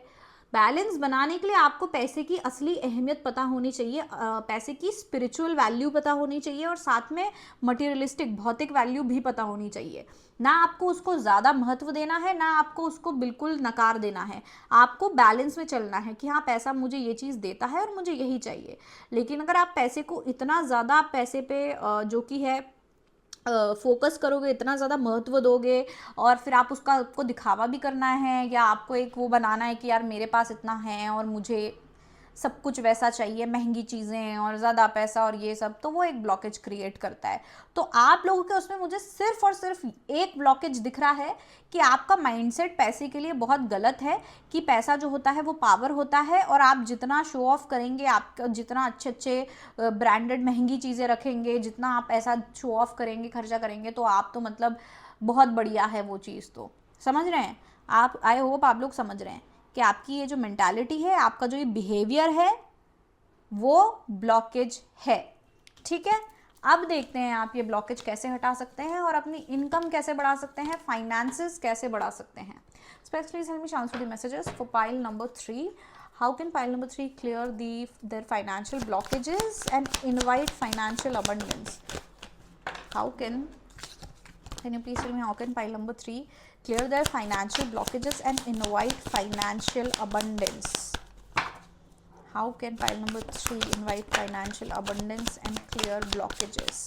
बैलेंस बनाने के लिए आपको पैसे की असली अहमियत पता होनी चाहिए, पैसे की स्पिरिचुअल वैल्यू पता होनी चाहिए, और साथ में मटेरियलिस्टिक भौतिक वैल्यू भी पता होनी चाहिए। ना आपको उसको ज़्यादा महत्व देना है, ना आपको उसको बिल्कुल नकार देना है। आपको बैलेंस में चलना है कि हाँ, पैसा मुझे ये चीज़ देता है और मुझे यही चाहिए। लेकिन अगर आप पैसे को इतना ज़्यादा, पैसे पे जो कि है फोकस करोगे, इतना ज़्यादा महत्व दोगे, और फिर आप उसका आपको दिखावा भी करना है, या आपको एक वो बनाना है कि यार मेरे पास इतना है और मुझे सब कुछ वैसा चाहिए, महंगी चीज़ें और ज़्यादा पैसा और ये सब, तो वो एक ब्लॉकेज क्रिएट करता है। तो आप लोगों के उसमें मुझे सिर्फ और सिर्फ एक ब्लॉकेज दिख रहा है कि आपका माइंडसेट पैसे के लिए बहुत गलत है, कि पैसा जो होता है वो पावर होता है, और आप जितना शो ऑफ करेंगे, आप जितना अच्छे अच्छे ब्रांडेड महंगी चीज़ें रखेंगे, जितना आप ऐसा शो ऑफ करेंगे, खर्चा करेंगे, तो आप तो मतलब बहुत बढ़िया है वो चीज़। तो समझ रहे हैं आप? आई होप आप लोग समझ रहे हैं कि आपकी ये जो मेंटालिटी है, आपका जो ये बिहेवियर है, वो ब्लॉकेज है, ठीक है। अब देखते हैं आप ये ब्लॉकेज कैसे हटा सकते हैं और अपनी इनकम कैसे बढ़ा सकते हैं, फाइनेंसेस कैसे बढ़ा सकते हैं। Please help me answer the messages for pile number 3. How can pile number 3 clear their financial blockages and invite financial abundance? Can you please tell me how can pile number 3 clear their financial blockages and invite financial abundance? How can pile number 3 invite financial abundance and clear blockages?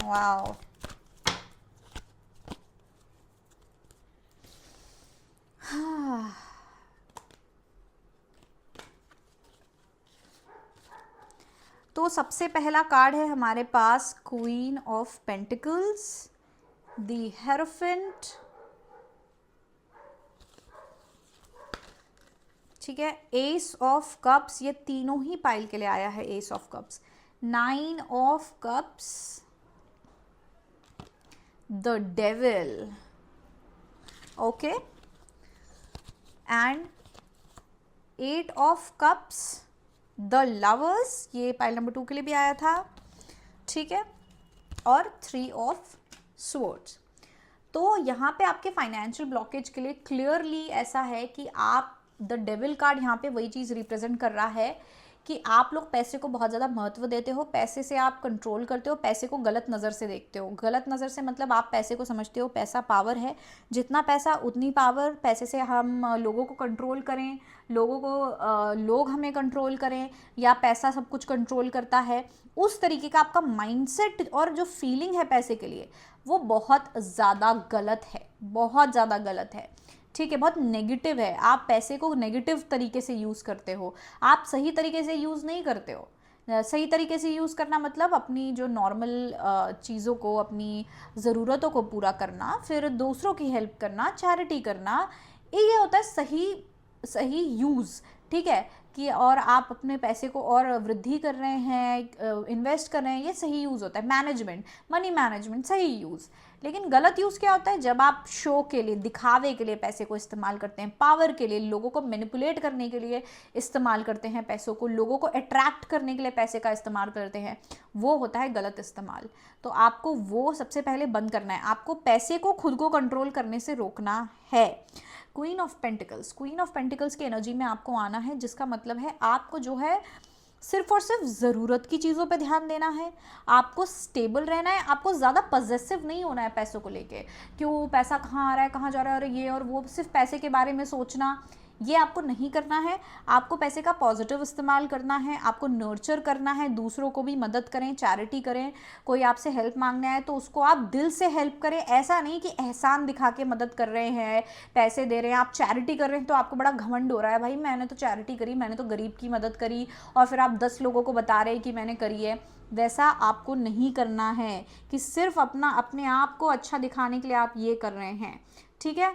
Wow. तो सबसे पहला card है हमारे पास queen of pentacles, the hierophant, ठीक है, S of cups, ये तीनों ही पाइल के लिए आया है, S of cups, 9 of cups, the devil, okay, and 8 of cups, the lovers, ये पाइल नंबर 2 के लिए भी आया था, ठीक है, और 3 ऑफ स्वॉर्ड्स। तो यहाँ पे आपके फाइनेंशियल ब्लॉकेज के लिए क्लियरली ऐसा है कि आप, द डेविल कार्ड यहाँ पे वही चीज़ रिप्रेजेंट कर रहा है कि आप लोग पैसे को बहुत ज़्यादा महत्व देते हो, पैसे से आप कंट्रोल करते हो, पैसे को गलत नज़र से देखते हो। गलत नज़र से मतलब आप पैसे को समझते हो पैसा पावर है, जितना पैसा उतनी पावर, पैसे से हम लोगों को कंट्रोल करें, लोग हमें कंट्रोल करें, या पैसा सब कुछ कंट्रोल करता है। उस तरीके का आपका माइंडसेट और जो फीलिंग है पैसे के लिए, वो बहुत ज़्यादा गलत है, बहुत ज़्यादा गलत है। ठीक है, बहुत नेगेटिव है। आप पैसे को नेगेटिव तरीके से यूज़ करते हो, आप सही तरीके से यूज़ नहीं करते हो। सही तरीके से यूज़ करना मतलब अपनी जो नॉर्मल चीज़ों को, अपनी ज़रूरतों को पूरा करना, फिर दूसरों की हेल्प करना, चैरिटी करना, ये होता है सही सही यूज़। ठीक है, कि और आप अपने पैसे को और वृद्धि कर रहे हैं, इन्वेस्ट कर रहे हैं, ये सही यूज़ होता है। मैनेजमेंट, मनी मैनेजमेंट, सही यूज़। लेकिन गलत यूज़ क्या होता है? जब आप शो के लिए, दिखावे के लिए पैसे को इस्तेमाल करते हैं, पावर के लिए, लोगों को मैनिपुलेट करने के लिए इस्तेमाल करते हैं पैसों को, लोगों को अट्रैक्ट करने के लिए पैसे का इस्तेमाल करते हैं, वो होता है गलत इस्तेमाल। तो आपको वो सबसे पहले बंद करना है। आपको पैसे को खुद को कंट्रोल करने से रोकना है। क्वीन ऑफ पेंटिकल्स की एनर्जी में आपको आना है, जिसका मतलब है आपको जो है सिर्फ और सिर्फ ज़रूरत की चीज़ों पे ध्यान देना है, आपको स्टेबल रहना है, आपको ज़्यादा पजेसिव नहीं होना है पैसों को लेके। क्यों पैसा कहाँ आ रहा है, कहाँ जा रहा है, और ये और वो, सिर्फ पैसे के बारे में सोचना, ये आपको नहीं करना है। आपको पैसे का पॉजिटिव इस्तेमाल करना है, आपको नर्चर करना है, दूसरों को भी मदद करें, चैरिटी करें। कोई आपसे हेल्प मांगने आए तो उसको आप दिल से हेल्प करें। ऐसा नहीं कि एहसान दिखा के मदद कर रहे हैं, पैसे दे रहे हैं, आप चैरिटी कर रहे हैं तो आपको बड़ा घमंड हो रहा है, भाई मैंने तो चैरिटी करी, मैंने तो गरीब की मदद करी, और फिर आप 10 लोगों को बता रहे हैं कि मैंने करी है। वैसा आपको नहीं करना है कि सिर्फ अपने आप को अच्छा दिखाने के लिए आप ये कर रहे हैं। ठीक है,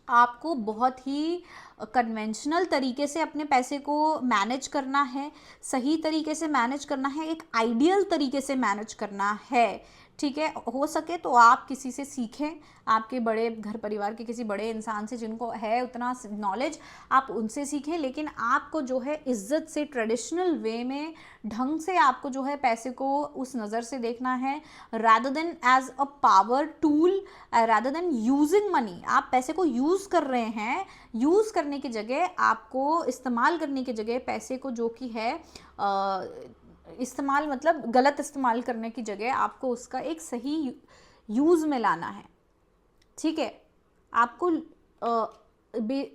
आपको बहुत ही कन्वेंशनल तरीके से अपने पैसे को मैनेज करना है, सही तरीके से मैनेज करना है, एक आइडियल तरीके से मैनेज करना है। ठीक है, हो सके तो आप किसी से सीखें, आपके बड़े घर परिवार के किसी बड़े इंसान से जिनको है उतना नॉलेज, आप उनसे सीखें। लेकिन आपको जो है इज्जत से, ट्रेडिशनल वे में, ढंग से आपको जो है पैसे को उस नज़र से देखना है, rather then as a power tool, rather then using money. आप पैसे को यूज़ कर रहे हैं, यूज़ करने की जगह, आपको इस्तेमाल करने की जगह पैसे को जो कि है इस्तेमाल मतलब गलत इस्तेमाल करने की जगह आपको उसका एक सही यूज़ में लाना है। ठीक है, आपको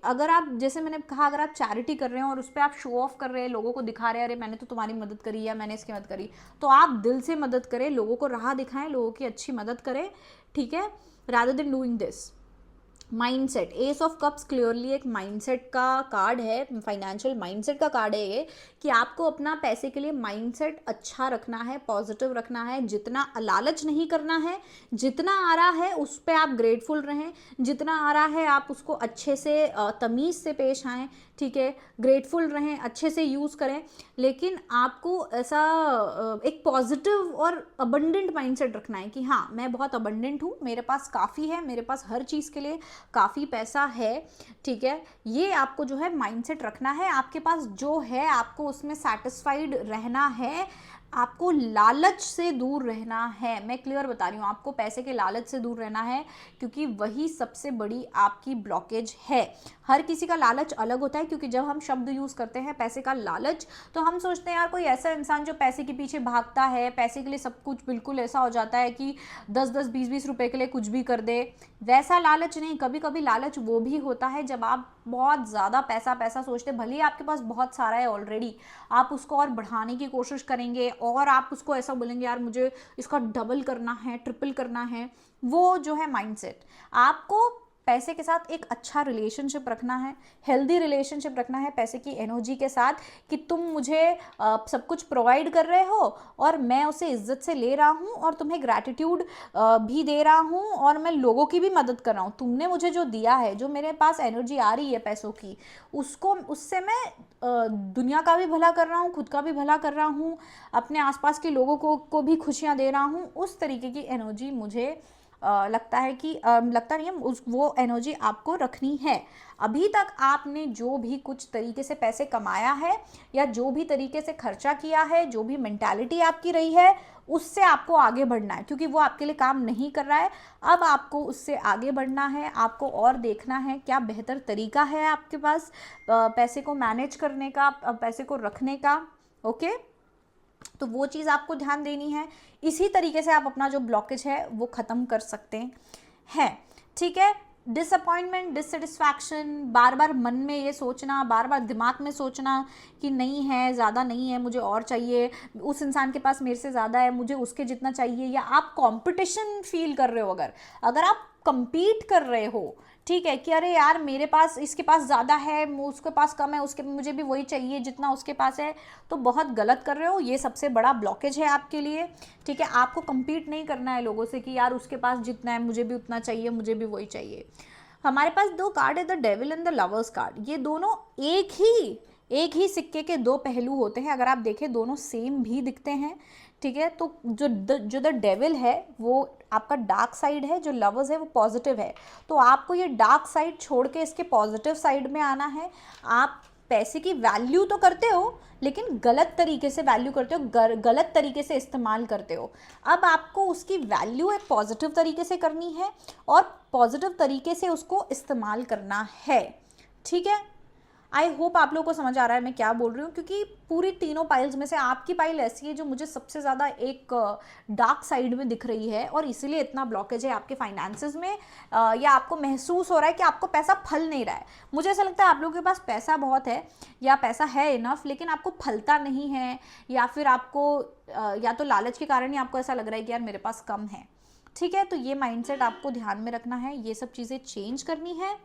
अगर आप, जैसे मैंने कहा, अगर आप चैरिटी कर रहे हैं और उस पर आप शो ऑफ कर रहे हैं, लोगों को दिखा रहे हैं, अरे मैंने तो तुम्हारी मदद करी या मैंने इसकी मदद करी, तो आप दिल से मदद करें, लोगों को राह दिखाएं, लोगों की अच्छी मदद करें। ठीक है, rather than doing this। Mindset, S of cups clearly एक माइंडसेट का कार्ड है, फाइनेंशियल माइंडसेट का कार्ड है ये, कि आपको अपना पैसे के लिए माइंडसेट अच्छा रखना है, पॉजिटिव रखना है, जितना लालच नहीं करना है, जितना आ रहा है उस पर आप ग्रेटफुल रहें, जितना आ रहा है आप उसको अच्छे से तमीज़ से पेश आएँ। ठीक है, ग्रेटफुल रहें, अच्छे से यूज़ करें, लेकिन आपको ऐसा एक पॉजिटिव और अबंडेंट माइंडसेट रखना है कि हाँ मैं बहुत अबंडेंट हूँ, मेरे पास काफ़ी है, मेरे पास हर चीज़ के लिए काफ़ी पैसा है। ठीक है, ये आपको जो है माइंडसेट रखना है। आपके पास जो है आपको उसमें सेटिस्फाइड रहना है, आपको लालच से दूर रहना है। मैं क्लियर बता रही हूँ, आपको पैसे के लालच से दूर रहना है, क्योंकि वही सबसे बड़ी आपकी ब्लॉकेज है। हर किसी का लालच अलग होता है, क्योंकि जब हम शब्द यूज़ करते हैं पैसे का लालच, तो हम सोचते हैं यार कोई ऐसा इंसान जो पैसे के पीछे भागता है, पैसे के लिए सब कुछ बिल्कुल ऐसा हो जाता है कि 10-10, 20-20 रुपए के लिए कुछ भी कर दे। वैसा लालच नहीं, कभी कभी लालच वो भी होता है जब आप बहुत ज़्यादा पैसा सोचते, भले ही आपके पास बहुत सारा है ऑलरेडी, आप उसको और बढ़ाने की कोशिश करेंगे और आप उसको ऐसा बोलेंगे यार मुझे इसका डबल करना है, ट्रिपल करना है। वो जो है माइंडसेट। आपको पैसे के साथ एक अच्छा रिलेशनशिप रखना है, हेल्दी रिलेशनशिप रखना है पैसे की एनर्जी के साथ, कि तुम मुझे सब कुछ प्रोवाइड कर रहे हो और मैं उसे इज्जत से ले रहा हूँ और तुम्हें ग्रैटिट्यूड भी दे रहा हूँ, और मैं लोगों की भी मदद कर रहा हूँ। तुमने मुझे जो दिया है, जो मेरे पास एनर्जी आ रही है पैसों की, उससे मैं दुनिया का भी भला कर रहा हूँ, खुद का भी भला कर रहा हूँ, अपने आसपास के लोगों को भी खुशियाँ दे रहा हूँ। उस तरीके की एनर्जी मुझे लगता है कि लगता नहीं है, वो एनर्जी आपको रखनी है। अभी तक आपने जो भी कुछ तरीके से पैसे कमाया है या जो भी तरीके से खर्चा किया है, जो भी मेंटालिटी आपकी रही है, उससे आपको आगे बढ़ना है, क्योंकि वो आपके लिए काम नहीं कर रहा है। अब आपको उससे आगे बढ़ना है, आपको और देखना है क्या बेहतर तरीका है आपके पास पैसे को मैनेज करने का, पैसे को रखने का। ओके, तो वो चीज़ आपको ध्यान देनी है। इसी तरीके से आप अपना जो ब्लॉकेज है वो ख़त्म कर सकते हैं। ठीक है, डिसअपॉइंटमेंट, डिससेटिस्फैक्शन, बार बार मन में ये सोचना, बार बार दिमाग में सोचना कि नहीं है, ज़्यादा नहीं है, मुझे और चाहिए, उस इंसान के पास मेरे से ज़्यादा है, मुझे उसके जितना चाहिए, या आप कंपटीशन फील कर रहे हो, अगर आप compete कर रहे हो, ठीक है, कि अरे यार मेरे पास, इसके पास ज़्यादा है, उसके पास कम है, उसके मुझे भी वही चाहिए जितना उसके पास है, तो बहुत गलत कर रहे हो। ये सबसे बड़ा ब्लॉकेज है आपके लिए। ठीक है, आपको compete नहीं करना है लोगों से कि यार उसके पास जितना है मुझे भी उतना चाहिए, मुझे भी वही चाहिए। हमारे पास दो कार्ड है, the devil and the lovers card. ये दोनों एक ही सिक्के के दो पहलू होते हैं। अगर आप देखें दोनों सेम भी दिखते हैं। ठीक है, तो जो द डेविल है वो आपका डार्क साइड है, जो लवर्स है वो पॉजिटिव है। तो आपको ये डार्क साइड छोड़ के इसके पॉजिटिव साइड में आना है। आप पैसे की वैल्यू तो करते हो, लेकिन गलत तरीके से वैल्यू करते हो, गलत तरीके से इस्तेमाल करते हो। अब आपको उसकी वैल्यू एक पॉजिटिव तरीके से करनी है और पॉजिटिव तरीके से उसको इस्तेमाल करना है। ठीक है, आई होप आप लोगों को समझ आ रहा है मैं क्या बोल रही हूँ, क्योंकि पूरी तीनों पाइल्स में से आपकी पाइल ऐसी है जो मुझे सबसे ज़्यादा एक डार्क साइड में दिख रही है, और इसीलिए इतना ब्लॉकेज है आपके फाइनेंसेस में, या आपको महसूस हो रहा है कि आपको पैसा फल नहीं रहा है। मुझे ऐसा लगता है आप लोगों के पास पैसा बहुत है, या पैसा है इनफ, लेकिन आपको फलता नहीं है, या फिर आपको या तो लालच के कारण ही आपको ऐसा लग रहा है कि यार मेरे पास कम है। ठीक है, तो ये माइंडसेट आपको ध्यान में रखना है, ये सब चीज़ें चेंज करनी है।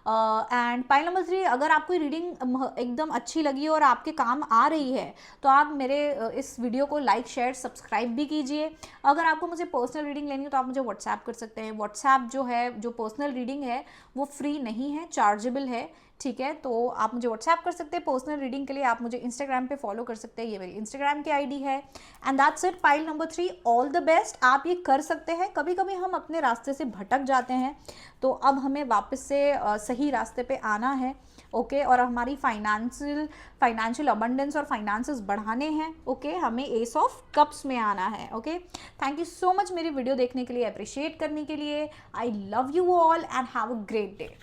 एंड पाइल नंबर 3, अगर आपको रीडिंग एकदम अच्छी लगी और आपके काम आ रही है तो आप मेरे इस वीडियो को लाइक, शेयर, सब्सक्राइब भी कीजिए। अगर आपको मुझे पर्सनल रीडिंग लेनी हो तो आप मुझे व्हाट्सएप कर सकते हैं। व्हाट्सएप जो है, जो पर्सनल रीडिंग है वो फ्री नहीं है, चार्जेबल है। ठीक है, तो आप मुझे व्हाट्सएप कर सकते हैं पर्सनल रीडिंग के लिए। आप मुझे इंस्टाग्राम पे फॉलो कर सकते हैं, ये मेरी इंस्टाग्राम की आईडी है। And that's it, pile number 3, all the best. आप ये कर सकते हैं। कभी कभी हम अपने रास्ते से भटक जाते हैं, तो अब हमें वापस से सही रास्ते पे आना है। ओके, और हमारी फाइनेंशियल अबंडेंस और फाइनेंसेस बढ़ाने हैं। ओके, हमें एस ऑफ कप्स में आना है। Okay, thank you so much मेरी वीडियो देखने के लिए, अप्रिशिएट करने के लिए। I love you all and have a great day.